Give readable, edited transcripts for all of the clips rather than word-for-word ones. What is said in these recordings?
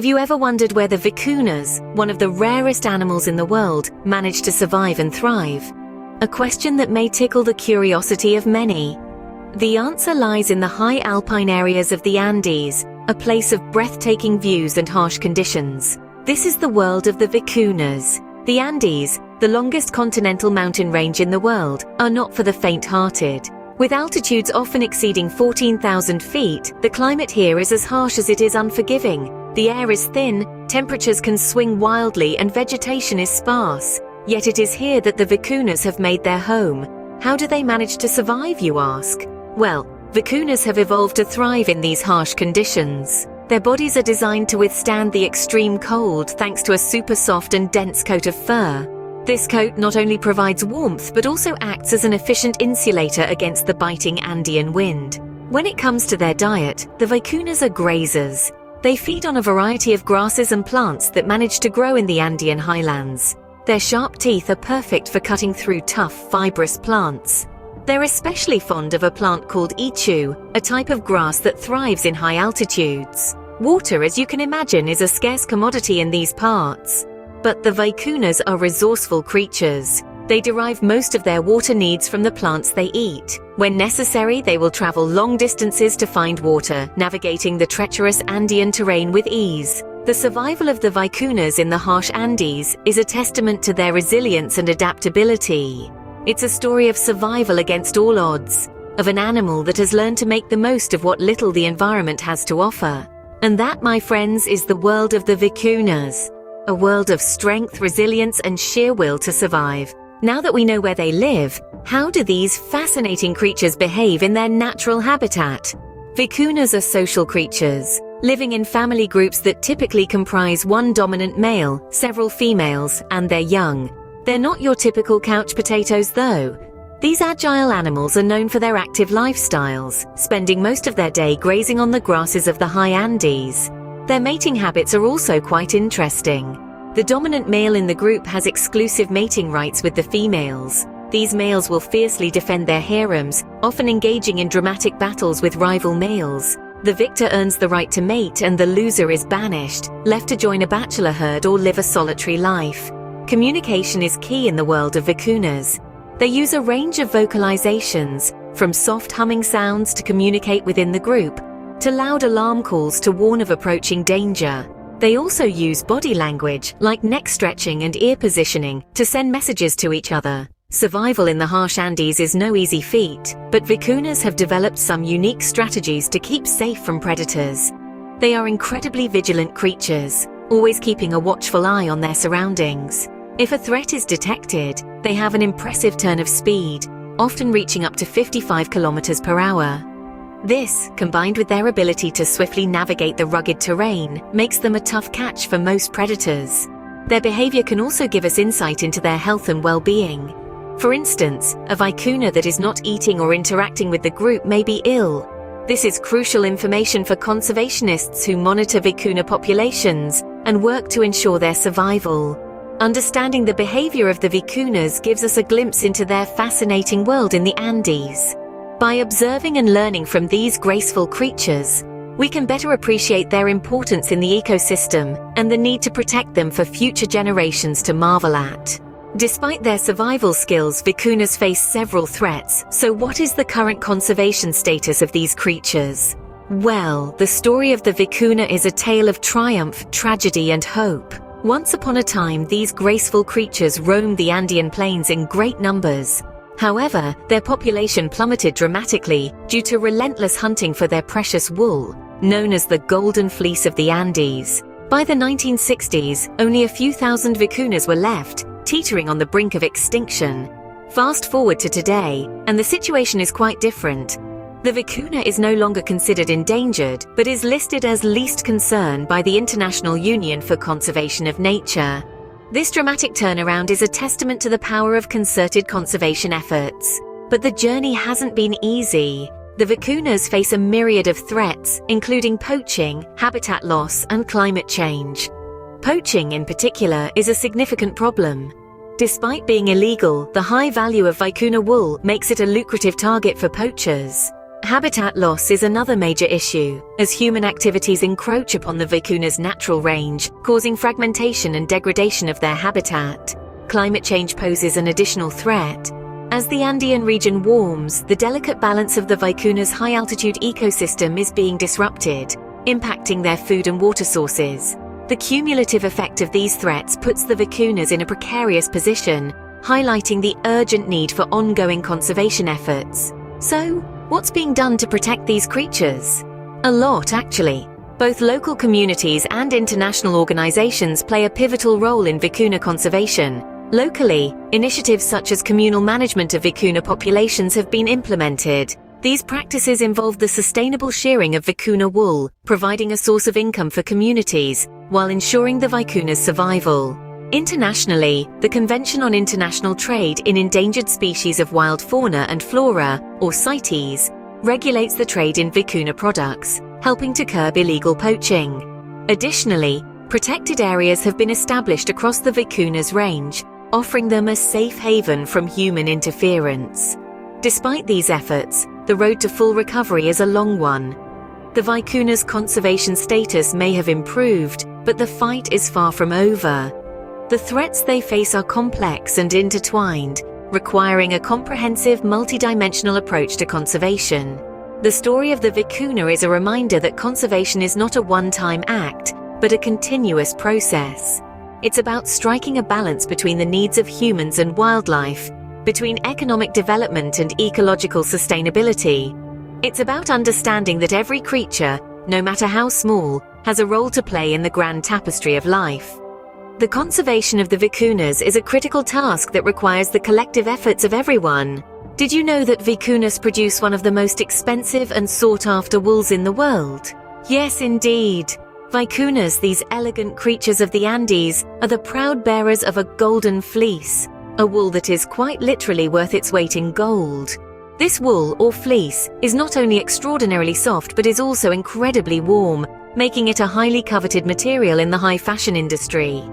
Have you ever wondered where the vicunas, one of the rarest animals in the world, manage to survive and thrive? A question that may tickle the curiosity of many. The answer lies in the high alpine areas of the Andes, a place of breathtaking views and harsh conditions. This is the world of the vicunas. The Andes, the longest continental mountain range in the world, are not for the faint-hearted. With altitudes often exceeding 14,000 feet, the climate here is as harsh as it is unforgiving. The air is thin, temperatures can swing wildly, and vegetation is sparse. Yet it is here that the vicunas have made their home. How do they manage to survive, you ask? Well, vicunas have evolved to thrive in these harsh conditions. Their bodies are designed to withstand the extreme cold thanks to a super soft and dense coat of fur. This coat not only provides warmth but also acts as an efficient insulator against the biting Andean wind. When it comes to their diet, the vicunas are grazers. They feed on a variety of grasses and plants that manage to grow in the Andean highlands. Their sharp teeth are perfect for cutting through tough, fibrous plants. They're especially fond of a plant called ichu, a type of grass that thrives in high altitudes. Water, as you can imagine, is a scarce commodity in these parts. But the vicunas are resourceful creatures. They derive most of their water needs from the plants they eat. When necessary, they will travel long distances to find water, navigating the treacherous Andean terrain with ease. The survival of the vicunas in the harsh Andes is a testament to their resilience and adaptability. It's a story of survival against all odds, of an animal that has learned to make the most of what little the environment has to offer. And that, my friends, is the world of the vicunas. A world of strength, resilience, and sheer will to survive. Now that we know where they live, how do these fascinating creatures behave in their natural habitat? Vicunas are social creatures, living in family groups that typically comprise one dominant male, several females, and their young. They're not your typical couch potatoes, though. These agile animals are known for their active lifestyles, spending most of their day grazing on the grasses of the high Andes. Their mating habits are also quite interesting. The dominant male in the group has exclusive mating rights with the females. These males will fiercely defend their harems, often engaging in dramatic battles with rival males. The victor earns the right to mate and the loser is banished, left to join a bachelor herd or live a solitary life. Communication is key in the world of vicunas. They use a range of vocalizations, from soft humming sounds to communicate within the group, to loud alarm calls to warn of approaching danger. They also use body language, like neck stretching and ear positioning, to send messages to each other. Survival in the harsh Andes is no easy feat, but vicunas have developed some unique strategies to keep safe from predators. They are incredibly vigilant creatures, always keeping a watchful eye on their surroundings. If a threat is detected, they have an impressive turn of speed, often reaching up to 55 kilometers per hour. This, combined with their ability to swiftly navigate the rugged terrain, makes them a tough catch for most predators. Their behavior can also give us insight into their health and well-being. For instance, a vicuna that is not eating or interacting with the group may be ill. This is crucial information for conservationists who monitor vicuna populations and work to ensure their survival. Understanding the behavior of the vicunas gives us a glimpse into their fascinating world in the Andes. By observing and learning from these graceful creatures, we can better appreciate their importance in the ecosystem and the need to protect them for future generations to marvel at. Despite their survival skills, vicunas face several threats. So what is the current conservation status of these creatures? Well, the story of the vicuna is a tale of triumph, tragedy, and hope. Once upon a time, these graceful creatures roamed the Andean plains in great numbers. However, their population plummeted dramatically due to relentless hunting for their precious wool, known as the golden fleece of the Andes. By the 1960s, only a few thousand vicunas were left, teetering on the brink of extinction. Fast forward to today, and the situation is quite different. The vicuna is no longer considered endangered, but is listed as least concern by the International Union for Conservation of Nature. This dramatic turnaround is a testament to the power of concerted conservation efforts. But the journey hasn't been easy. The vicunas face a myriad of threats, including poaching, habitat loss, and climate change. Poaching, in particular, is a significant problem. Despite being illegal, the high value of vicuna wool makes it a lucrative target for poachers. Habitat loss is another major issue, as human activities encroach upon the vicuna's natural range, causing fragmentation and degradation of their habitat. Climate change poses an additional threat. As the Andean region warms, the delicate balance of the vicuna's high-altitude ecosystem is being disrupted, impacting their food and water sources. The cumulative effect of these threats puts the vicunas in a precarious position, highlighting the urgent need for ongoing conservation efforts. So, what's being done to protect these creatures? A lot, actually. Both local communities and international organizations play a pivotal role in vicuna conservation. Locally, initiatives such as communal management of vicuna populations have been implemented. These practices involve the sustainable shearing of vicuna wool, providing a source of income for communities, while ensuring the vicuna's survival. Internationally, the Convention on International Trade in Endangered Species of Wild Fauna and Flora, or CITES, regulates the trade in vicuna products, helping to curb illegal poaching. Additionally, protected areas have been established across the vicuna's range, offering them a safe haven from human interference. Despite these efforts, the road to full recovery is a long one. The vicuna's conservation status may have improved, but the fight is far from over. The threats they face are complex and intertwined, requiring a comprehensive, multidimensional approach to conservation. The story of the vicuna is a reminder that conservation is not a one-time act, but a continuous process. It's about striking a balance between the needs of humans and wildlife, between economic development and ecological sustainability. It's about understanding that every creature, no matter how small, has a role to play in the grand tapestry of life. The conservation of the vicunas is a critical task that requires the collective efforts of everyone. Did you know that vicunas produce one of the most expensive and sought-after wools in the world? Yes, indeed. Vicunas, these elegant creatures of the Andes, are the proud bearers of a golden fleece, a wool that is quite literally worth its weight in gold. This wool, or fleece, is not only extraordinarily soft but is also incredibly warm, making it a highly coveted material in the high fashion industry.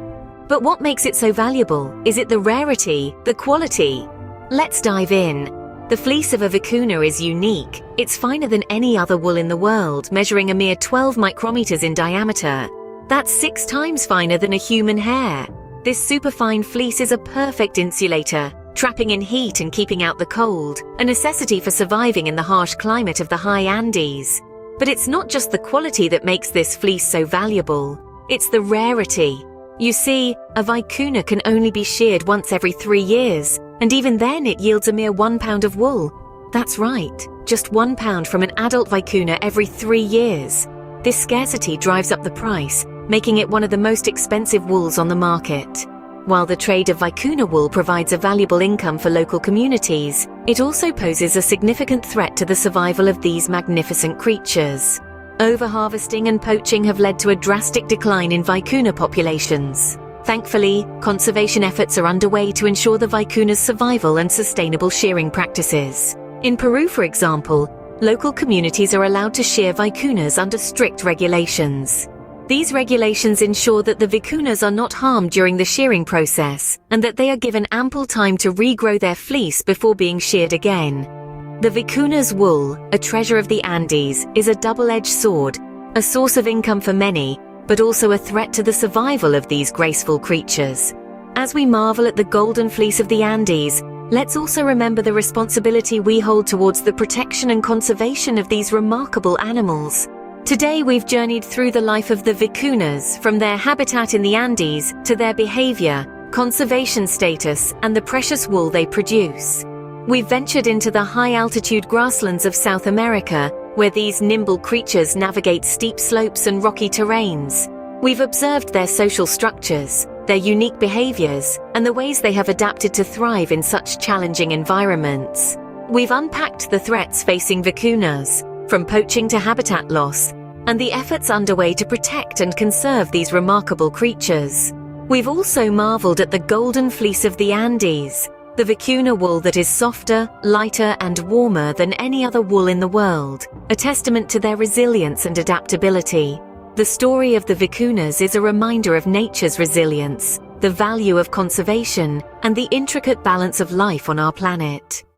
But what makes it so valuable? Is it the rarity, the quality? Let's dive in. The fleece of a vicuna is unique. It's finer than any other wool in the world, measuring a mere 12 micrometers in diameter. That's 6 times finer than a human hair. This superfine fleece is a perfect insulator, trapping in heat and keeping out the cold, a necessity for surviving in the harsh climate of the high Andes. But it's not just the quality that makes this fleece so valuable. It's the rarity. You see, a vicuna can only be sheared once every 3 years, and even then it yields a mere 1 pound of wool. That's right, just 1 pound from an adult vicuna every 3 years. This scarcity drives up the price, making it one of the most expensive wools on the market. While the trade of vicuna wool provides a valuable income for local communities, it also poses a significant threat to the survival of these magnificent creatures. Overharvesting and poaching have led to a drastic decline in vicuna populations. Thankfully, conservation efforts are underway to ensure the vicuna's survival and sustainable shearing practices. In Peru, for example, local communities are allowed to shear vicunas under strict regulations. These regulations ensure that the vicunas are not harmed during the shearing process, and that they are given ample time to regrow their fleece before being sheared again. The vicuna's wool, a treasure of the Andes, is a double-edged sword, a source of income for many, but also a threat to the survival of these graceful creatures. As we marvel at the golden fleece of the Andes, let's also remember the responsibility we hold towards the protection and conservation of these remarkable animals. Today we've journeyed through the life of the vicunas, from their habitat in the Andes to their behavior, conservation status, and the precious wool they produce. We've ventured into the high-altitude grasslands of South America, where these nimble creatures navigate steep slopes and rocky terrains. We've observed their social structures, their unique behaviors, and the ways they have adapted to thrive in such challenging environments. We've unpacked the threats facing vicunas, from poaching to habitat loss, and the efforts underway to protect and conserve these remarkable creatures. We've also marveled at the golden fleece of the Andes, the vicuna wool that is softer, lighter, and warmer than any other wool in the world, a testament to their resilience and adaptability. The story of the vicunas is a reminder of nature's resilience, the value of conservation, and the intricate balance of life on our planet.